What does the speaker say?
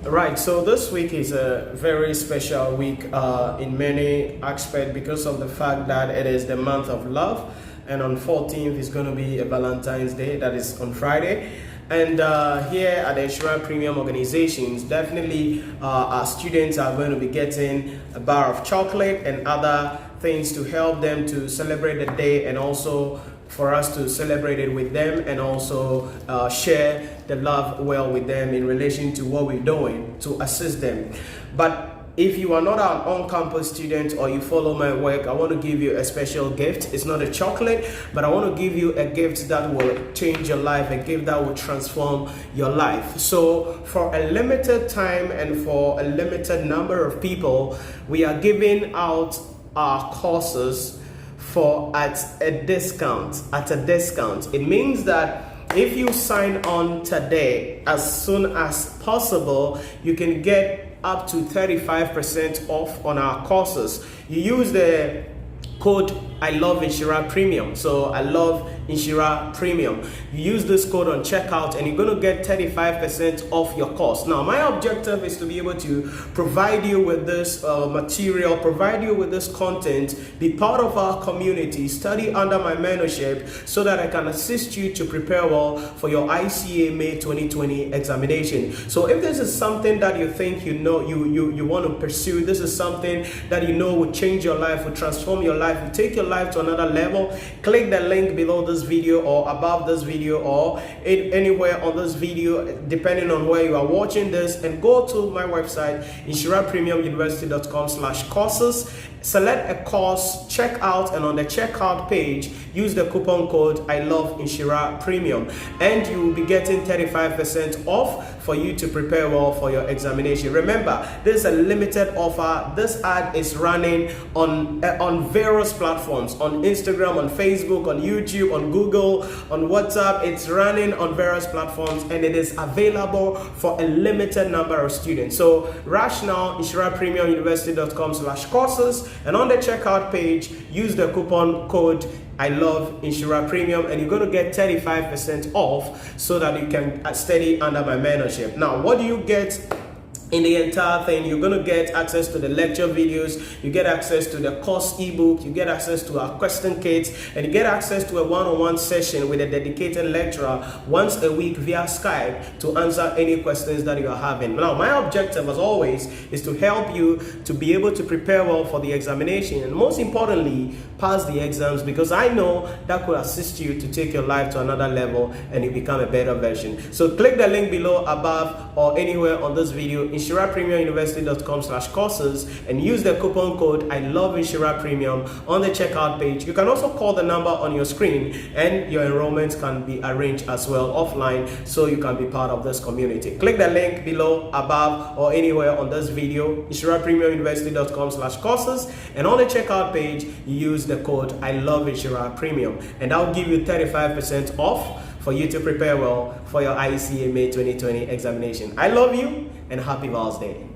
Right, so this week is a very special week in many aspects because of the fact that it is the month of love, and on 14th is going to be a Valentine's Day, that is on Friday. And here at the Nhyira Premium organizations, definitely our students are going to be getting a bar of chocolate and other things to help them to celebrate the day, and also for us to celebrate it with them, and also share the love well with them in relation to what we're doing to assist them. But if you are not an on-campus student or you follow my work, I want to give you a special gift. It's not a chocolate, but I want to give you a gift that will change your life, a gift that will transform your life. So for a limited time and for a limited number of people, we are giving out our courses at a discount. It means that if you sign on today, as soon as possible, you can get up to 35% off on our courses. You use the code I love Nhyira Premium. So I love Nhyira Premium. You use this code on checkout and you're going to get 35% off your course. Now, my objective is to be able to provide you with this material, provide you with this content, be part of our community, study under my mentorship so that I can assist you to prepare well for your ICAG May 2020 examination. So if this is something that you think you want to pursue, this is something that you know will change your life, will transform your life, will take your life to another level, click the link below this video or above this video or anywhere on this video depending on where you are watching this, and go to my website NhyiraPremiumUniversity.com/courses. Select a course, check out, and on the checkout page use the coupon code I love Nhyira Premium, and you will be getting 35% off for you to prepare well for your examination. Remember, this is a limited offer. This ad is running on various platforms, on Instagram, on Facebook, on YouTube, on Google, on WhatsApp. It's running on various platforms and it is available for a limited number of students. So rush now, NhyiraPremiumUniversity.com/courses, and on the checkout page use the coupon code I love Nhyira Premium, and you're going to get 35% off so that you can study under my mentorship. Now, what do you get in the entire thing? You're going to get access to the lecture videos, you get access to the course ebook, you get access to our question kits, and you get access to a one-on-one session with a dedicated lecturer once a week via Skype to answer any questions that you are having. Now, my objective as always is to help you to be able to prepare well for the examination, and most importantly, pass the exams, because I know that could assist you to take your life to another level and you become a better version. So click the link below, above, or anywhere on this video, NhyiraPremiumUniversity.com/courses, and use the coupon code I love Nhyira Premium on the checkout page. You can also call the number on your screen and your enrollment can be arranged as well offline, so you can be part of this community. Click the link below, above, or anywhere on this video, NhyiraPremiumUniversity.com/courses, and on the checkout page you use the code I love Nhyira Premium, and that will give you 35% off for you to prepare well for your ICAG May 2020 examination. I love you and happy Valentine's Day.